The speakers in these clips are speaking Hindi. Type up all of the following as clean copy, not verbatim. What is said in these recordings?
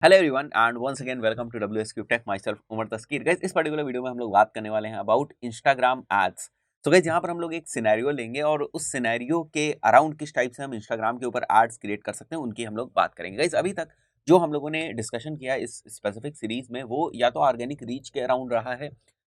Hello everyone and once again welcome to WSQ tech myself Umar Taskeer. Guys इस पर्टिकुलर वीडियो में हम लोग बात करने वाले हैं अबाउट इंस्टाग्राम एड्स। तो गाइस यहाँ पर हम लोग एक सिनेरियो लेंगे और उस सिनेरियो के अराउंड किस टाइप से हम इंस्टाग्राम के ऊपर एड्स क्रिएट कर सकते हैं उनकी हम लोग बात करेंगे। गाइस अभी तक जो हम लोगों ने डिस्कशन किया इस स्पेसिफिक सीरीज में वो या तो ऑर्गेनिक रीच के अराउंड रहा है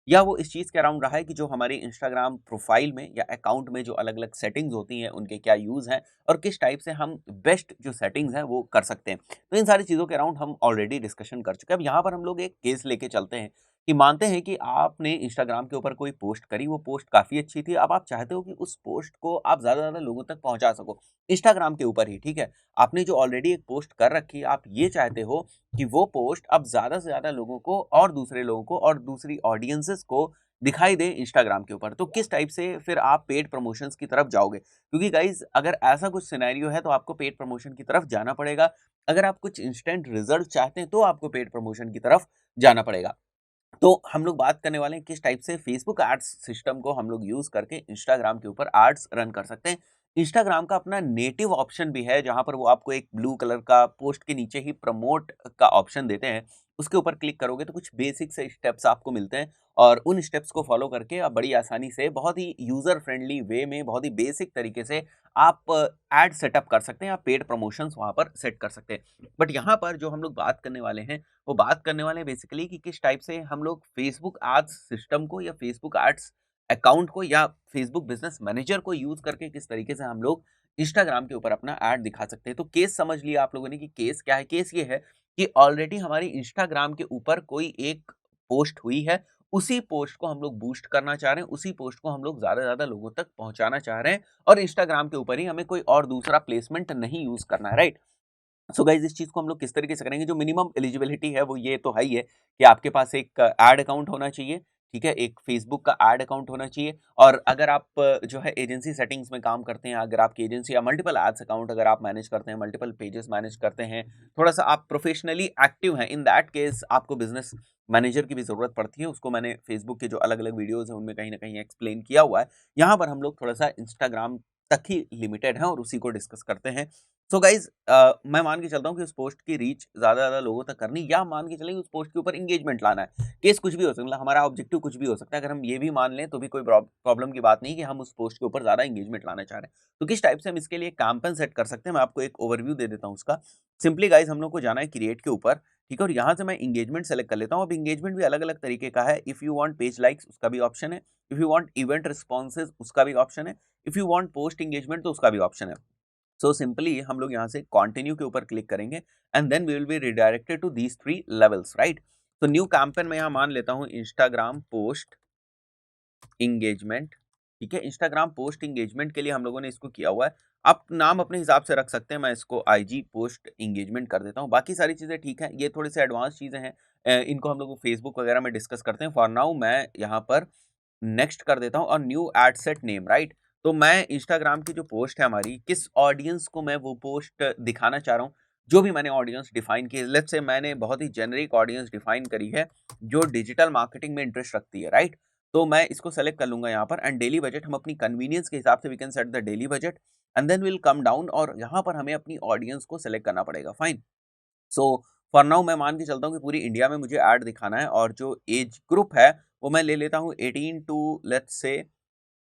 या वो इस चीज़ के अराउंड रहा है कि जो हमारी इंस्टाग्राम प्रोफाइल में या अकाउंट में जो अलग अलग सेटिंग्स होती हैं उनके क्या यूज़ हैं और किस टाइप से हम बेस्ट जो सेटिंग्स हैं वो कर सकते हैं। तो इन सारी चीज़ों के अराउंड हम ऑलरेडी डिस्कशन कर चुके हैं। अब यहाँ पर हम लोग एक केस लेके चलते हैं कि मानते हैं कि आपने इंस्टाग्राम के ऊपर कोई पोस्ट करी, वो पोस्ट काफ़ी अच्छी थी। अब आप चाहते हो कि उस पोस्ट को आप ज़्यादा से ज़्यादा लोगों तक पहुँचा सको, इंस्टाग्राम के ऊपर ही, ठीक है? आपने जो ऑलरेडी एक पोस्ट कर रखी है, आप ये चाहते हो कि वो पोस्ट अब ज़्यादा से ज़्यादा लोगों को और दूसरे लोगों को और दूसरी ऑडियंसेस को दिखाई दे इंस्टाग्राम के ऊपर। तो किस टाइप से फिर आप पेड प्रमोशंस की तरफ जाओगे? क्योंकि गाइज़ अगर ऐसा कुछ सिनेरियो है तो आपको पेड प्रमोशन की तरफ जाना पड़ेगा। अगर आप कुछ इंस्टेंट रिजल्ट चाहते हैं तो आपको पेड प्रमोशन की तरफ जाना पड़ेगा। तो हम लोग बात करने वाले हैं किस टाइप से फेसबुक एड्स सिस्टम को हम लोग यूज करके इंस्टाग्राम के ऊपर एड्स रन कर सकते हैं। इंस्टाग्राम का अपना नेटिव ऑप्शन भी है जहां पर वो आपको एक ब्लू कलर का पोस्ट के नीचे ही प्रमोट का ऑप्शन देते हैं। उसके ऊपर क्लिक करोगे तो कुछ बेसिक से स्टेप्स आपको मिलते हैं और उन स्टेप्स को फॉलो करके आप बड़ी आसानी से बहुत ही यूजर फ्रेंडली वे में बहुत ही बेसिक तरीके से आप एड सेटअप कर सकते हैं, आप पेड प्रमोशंस वहां पर सेट कर सकते हैं। बट यहाँ पर जो हम लोग बात करने वाले हैं वो बात करने वाले हैं बेसिकली कि किस टाइप से हम लोग फेसबुक एड्स सिस्टम को या फेसबुक एड्स अकाउंट को या फेसबुक बिजनेस मैनेजर को यूज करके किस तरीके से हम लोग इंस्टाग्राम के ऊपर अपना ऐड दिखा सकते हैं। तो केस समझ लिया आप लोगों ने कि केस क्या है। केस ये है कि ऑलरेडी हमारी इंस्टाग्राम के ऊपर कोई एक पोस्ट हुई है, उसी पोस्ट को हम लोग बूस्ट करना चाह रहे हैं, उसी पोस्ट को हम लोग ज्यादा से ज्यादा लोगों तक पहुंचाना चाह रहे हैं और इंस्टाग्राम के ऊपर ही हमें कोई और दूसरा प्लेसमेंट नहीं यूज करना है, राइट? सो गाइज इस चीज को हम लोग किस तरीके से करेंगे? जो मिनिमम एलिजिबिलिटी है वो ये तो है ही है कि आपके पास एक एड अकाउंट होना चाहिए, ठीक है? एक फेसबुक का एड अकाउंट होना चाहिए और अगर आप जो है एजेंसी सेटिंग्स में काम करते हैं, अगर आपकी एजेंसी या मल्टीपल एड्स अकाउंट अगर आप मैनेज करते हैं, मल्टीपल पेजेस मैनेज करते हैं, थोड़ा सा आप प्रोफेशनली एक्टिव हैं, इन दैट केस आपको बिजनेस मैनेजर की भी जरूरत पड़ती है। उसको मैंने फेसबुक के जो अलग अलग वीडियोज हैं उनमें कहीं ना कहीं एक्सप्लेन किया हुआ है। यहाँ पर हम लोग थोड़ा सा इंस्टाग्राम तक ही लिमिटेड है और उसी को डिस्कस करते हैं। सो गाइज मैं मान के चलता हूँ कि उस पोस्ट की रीच ज़्यादा लोगों तक करनी या मान के चलें कि उस पोस्ट के ऊपर एंगेजमेंट लाना है। केस कुछ भी हो सकता है, मतलब हमारा ऑब्जेक्टिव कुछ भी हो सकता है। अगर हम ये भी मान लें तो भी कोई प्रॉब्लम की बात नहीं कि हम उस पोस्ट के ऊपर ज़्यादा एंगेजमेंट लाना चाह रहे हैं। तो किस टाइप से हम इसके लिए कैंपेन सेट कर सकते हैं, मैं आपको एक ओवरव्यू दे देता हूँ उसका। सिंपली गाइज हम लोग को जाना है क्रिएट के ऊपर, ठीक है? और यहाँ से मैं एंगेजमेंट सेलेक्ट कर लेता हूँ। अब एंगेजमेंट भी अलग अलग तरीके का है। If you want page likes उसका भी ऑप्शन है, if you want event responses उसका भी ऑप्शन है, if you want post engagement तो उसका भी ऑप्शन है। सो सिंपली हम लोग यहाँ से कंटिन्यू के ऊपर क्लिक करेंगे and then we will be redirected to these three levels, right? तो न्यू कैंपेन में यहाँ मान लेता हूँ इंस्टाग्राम पोस्ट इंगेजमेंट, ठीक है? इंस्टाग्राम पोस्ट इंगेजमेंट के लिए हम लोगों ने इसको किया हुआ है। आप नाम अपने हिसाब से रख सकते हैं, मैं इसको IG पोस्ट इंगेजमेंट कर देता हूँ। बाकी सारी चीज़ें ठीक है, ये थोड़ी सी एडवांस चीज़ें हैं। इनको हम लोग फेसबुक वगैरह में डिस्कस करते हैं। फॉर नाउ मैं यहाँ पर नेक्स्ट कर देता हूँ और new ad set name, right? तो मैं इंस्टाग्राम की जो पोस्ट है हमारी, किस ऑडियंस को मैं वो पोस्ट दिखाना चाह रहा हूँ, जो भी मैंने ऑडियंस डिफाइन की है, लेट्स से मैंने बहुत ही जेनरिक ऑडियंस डिफाइन करी है जो डिजिटल मार्केटिंग में इंटरेस्ट रखती है, राइट? तो मैं इसको सेलेक्ट कर लूंगा यहाँ पर एंड डेली बजट हम अपनी कन्वीनियंस के हिसाब से we can set the daily budget and then will come down और यहाँ पर हमें अपनी ऑडियंस को सेलेक्ट करना पड़ेगा, फाइन। सो फॉर नाउ मैं मान के चलता हूँ कि पूरी इंडिया में मुझे ऐड दिखाना है और जो एज ग्रुप है वो मैं ले लेता हूँ 18 टू लेट्स से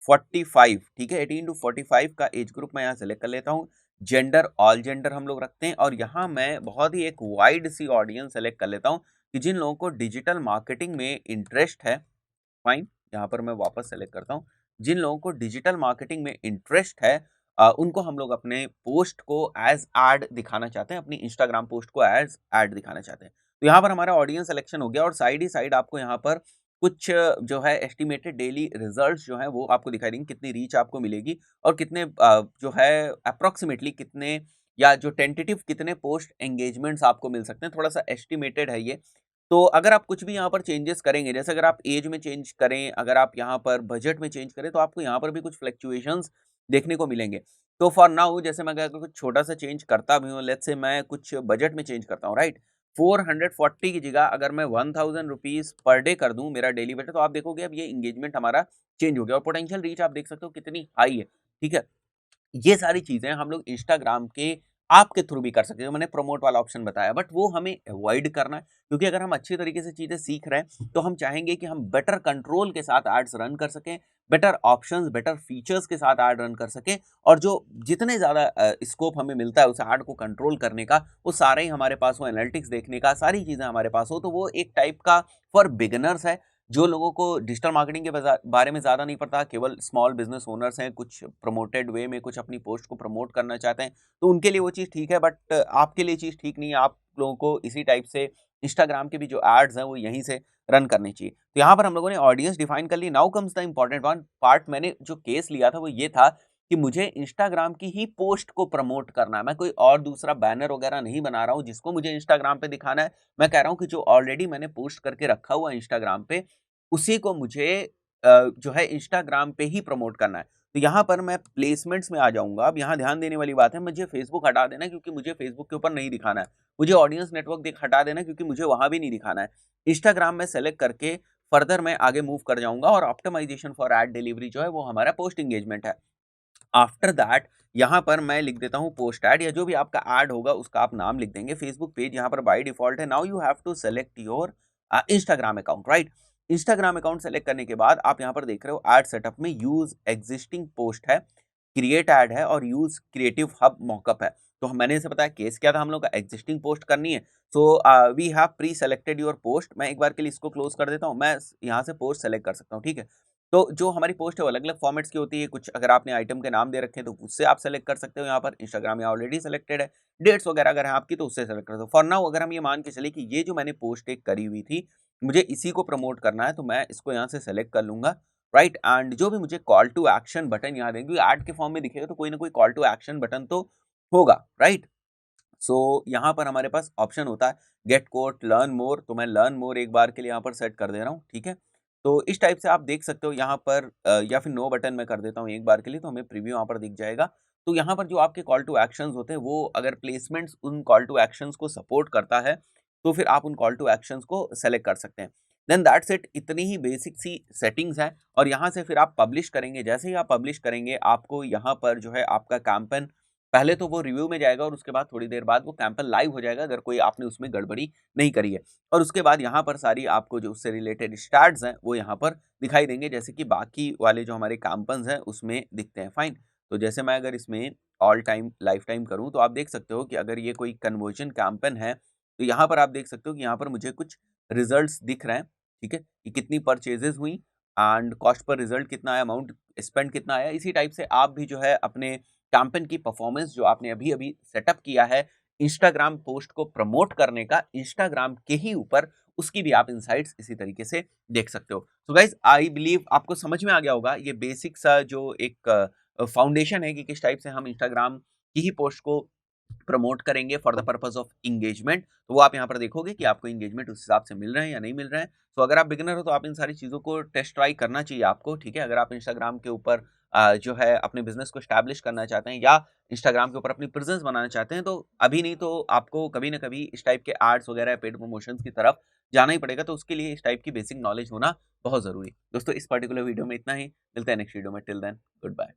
45, ठीक है? 18 टू 45 का एज ग्रुप मैं यहाँ सेलेक्ट कर लेता हूँ। जेंडर ऑल जेंडर हम लोग रखते हैं और यहाँ मैं बहुत ही एक वाइड सी ऑडियंस सेलेक्ट कर लेता हूँ कि जिन लोगों को डिजिटल मार्केटिंग में इंटरेस्ट है, फाइन। यहाँ पर मैं वापस सेलेक्ट करता हूँ। जिन लोगों को डिजिटल मार्केटिंग में इंटरेस्ट है उनको हम लोग अपने पोस्ट को एज एड दिखाना चाहते हैं, अपनी इंस्टाग्राम पोस्ट को एज एड दिखाना चाहते हैं। तो यहाँ पर हमारा ऑडियंस सिलेक्शन हो गया और साइड ही साइड आपको यहाँ पर कुछ जो है एस्टिमेटेड डेली रिजल्ट्स जो है वो आपको दिखाई देंगे, कितनी रीच आपको मिलेगी और कितने जो है अप्रोक्सीमेटली कितने या जो टेंटेटिव कितने पोस्ट एंगेजमेंट्स आपको मिल सकते हैं। थोड़ा सा एस्टिमेटेड है ये। तो अगर आप कुछ भी यहाँ पर चेंजेस करेंगे, जैसे अगर आप एज में चेंज करें, अगर आप यहाँ पर बजट में चेंज करें, तो आपको यहाँ पर भी कुछ फ्लक्चुएशंस देखने को मिलेंगे। तो फॉर नाउ जैसे मैं अगर कुछ छोटा सा चेंज करता भी हूँ, लेट्स से मैं कुछ बजट में चेंज करता हूँ, राइट? 440 की जगह अगर मैं 1000 रुपीज पर डे कर दूं मेरा डेली बजट, तो आप देखोगे अब ये इंगेजमेंट हमारा चेंज हो गया और पोटेंशियल रीच आप देख सकते हो कितनी हाई है, ठीक है? ये सारी चीजें हम लोग इंस्टाग्राम के आपके थ्रू भी कर सकते हैं, जो मैंने प्रमोट वाला ऑप्शन बताया, बट वो हमें अवॉइड करना है, क्योंकि अगर हम अच्छी तरीके से चीजें सीख रहे हैं तो हम चाहेंगे कि हम बेटर कंट्रोल के साथ एड्स रन कर सकें, बेटर ऑप्शंस, बेटर फीचर्स के साथ ऐड रन कर सकें, और जो जितने ज़्यादा स्कोप हमें मिलता है उस ऐड को कंट्रोल करने का, वो सारे ही हमारे पास हो, एनालिटिक्स देखने का, सारी चीज़ें हमारे पास हो, तो वो एक टाइप का फॉर बिगिनर्स है। जो लोगों को डिजिटल मार्केटिंग के बारे में ज़्यादा नहीं पता, केवल स्मॉल बिजनेस ओनर्स हैं, कुछ प्रमोटेड वे में कुछ अपनी पोस्ट को प्रमोट करना चाहते हैं, तो उनके लिए वो चीज़ ठीक है, बट आपके लिए चीज़ ठीक नहीं है। आप लोगों को इसी टाइप से इंस्टाग्राम के भी जो एड्स हैं वो यहीं से रन करनी चाहिए। तो यहाँ पर हम लोगों ने ऑडियंस डिफाइन कर ली। Now comes the important one part. मैंने जो केस लिया था वो ये था कि मुझे इंस्टाग्राम की ही पोस्ट को प्रमोट करना है। मैं कोई और दूसरा बैनर वगैरह नहीं बना रहा हूँ जिसको मुझे इंस्टाग्राम पे दिखाना है। मैं कह रहा हूँ कि जो ऑलरेडी मैंने पोस्ट करके रखा हुआ है इंस्टाग्राम पे, उसी को मुझे जो है इंस्टाग्राम पे ही प्रमोट करना है। तो यहाँ पर मैं प्लेसमेंट्स में आ जाऊँगा। अब यहाँ ध्यान देने वाली बात है, मुझे फेसबुक हटा देना है क्योंकि मुझे फेसबुक के ऊपर नहीं दिखाना है। मुझे ऑडियंस नेटवर्क हटा देना है क्योंकि मुझे वहाँ भी नहीं दिखाना है। इंस्टाग्राम में सेलेक्ट करके फर्दर मैं आगे मूव कर जाऊँगा, और ऑप्टिमाइजेशन फॉर एड डिलीवरी जो है वो हमारा पोस्ट एंगेजमेंट है। आफ्टर दैट यहाँ पर मैं लिख देता हूँ पोस्ट ऐड, या जो भी आपका ऐड होगा उसका आप नाम लिख देंगे। फेसबुक पेज यहाँ पर बाय डिफॉल्ट है। Now you have to select your Instagram account, right. Instagram account select करने के बाद आप यहाँ पर देख रहे हो ऐड सेटअप में यूज एग्जिस्टिंग पोस्ट है, क्रिएट ऐड है, और यूज क्रिएटिव हब मॉकअप है। तो मैंने इसे बताया केस क्या था, हम लोग का एग्जिस्टिंग पोस्ट करनी है। So we have pre selected your post. मैं एक बार के लिए इसको क्लोज कर देता हूँ, मैं यहाँ से पोस्ट सेलेक्ट कर सकता हूँ, ठीक है। तो जो हमारी पोस्ट है वो अलग-अलग फॉर्मेट्स की होती है। कुछ अगर आपने आइटम के नाम दे रखे हैं तो उससे आप सेलेक्ट कर सकते हो। यहाँ पर इंस्टाग्राम यहाँ ऑलरेडी सेलेक्टेड है। डेट्स वगैरह अगर है आपकी तो उससे सेलेक्ट कर दो। फॉर नाउ अगर हम ये मान के चले कि ये जो मैंने पोस्ट एक करी हुई थी, मुझे इसी को प्रमोट करना है, तो मैं इसको यहाँ से सेलेक्ट कर लूँगा, राइट। एंड जो भी मुझे कॉल टू एक्शन बटन यहाँ देंगे, ऐड के फॉर्म में दिखेगा तो कोई ना कोई कॉल टू एक्शन बटन तो होगा, राइट। सो यहाँ पर हमारे पास ऑप्शन होता है गेट कोट, लर्न मोर। तो मैं लर्न मोर एक बार के लिए यहाँ पर सेट कर दे रहा हूँ, ठीक है। तो इस टाइप से आप देख सकते हो यहाँ पर या फिर नो बटन मैं कर देता हूँ एक बार के लिए, तो हमें प्रीव्यू यहाँ पर दिख जाएगा। तो यहाँ पर जो आपके कॉल टू एक्शंस होते हैं, वो अगर प्लेसमेंट्स उन कॉल टू एक्शंस को सपोर्ट करता है तो फिर आप उन कॉल टू एक्शंस को सेलेक्ट कर सकते हैं। Then that's it. इतनी ही बेसिक सी सेटिंग्स हैं, और यहाँ से फिर आप पब्लिश करेंगे। जैसे ही आप पब्लिश करेंगे, आपको यहाँ पर जो है आपका कैंपेन पहले तो वो रिव्यू में जाएगा, और उसके बाद थोड़ी देर बाद वो कैंपेन लाइव हो जाएगा अगर कोई आपने उसमें गड़बड़ी नहीं करी है। और उसके बाद यहाँ पर सारी आपको जो उससे रिलेटेड स्टार्ट्स हैं वो यहाँ पर दिखाई देंगे, जैसे कि बाकी वाले जो हमारे कैंपेन्स हैं उसमें दिखते हैं, फाइन। तो जैसे मैं अगर इसमें ऑल टाइम लाइफ टाइम करूँ तो आप देख सकते हो कि अगर ये कोई कन्वर्जन कैंपेन है तो यहाँ पर आप देख सकते हो कि यहाँ पर मुझे कुछ रिजल्ट्स दिख रहे हैं, ठीक है, कि कितनी परचेजेस हुई एंड कॉस्ट पर रिजल्ट कितना आया, अमाउंट स्पेंड कितना आया। इसी टाइप से आप भी जो है अपने कैंपेन की परफॉर्मेंस जो आपने अभी अभी सेटअप किया है इंस्टाग्राम पोस्ट को प्रमोट करने का इंस्टाग्राम के ही ऊपर, उसकी भी आप इनसाइट्स इसी तरीके से देख सकते हो। सो गाइज आई बिलीव आपको समझ में आ गया होगा ये बेसिक सा जो एक फाउंडेशन है कि किस टाइप से हम इंस्टाग्राम की ही पोस्ट को प्रमोट करेंगे for the purpose of engagement. तो वो आप यहाँ पर देखोगे कि आपको इंगेजमेंट उस हिसाब से मिल रहे हैं या नहीं मिल रहे हैं। तो अगर आप बिगिनर हो तो आप इन सारी चीज़ों को टेस्ट ट्राई करना चाहिए आपको, ठीक है। अगर आप इंस्टाग्राम के ऊपर जो है अपने बिजनेस को स्टैब्लिश करना चाहते हैं, या इंस्टाग्राम के ऊपर अपनी प्रेजेंस बनाना चाहते हैं, तो अभी नहीं तो आपको कभी ना कभी इस टाइप के एड्स वगैरह पेड प्रमोशंस की तरफ जाना ही पड़ेगा। तो उसके लिए इस टाइप की बेसिक नॉलेज होना बहुत जरूरी। दोस्तों इस पर्टिकुलर वीडियो में इतना ही, मिलते हैं नेक्स्ट वीडियो में। Till then good bye.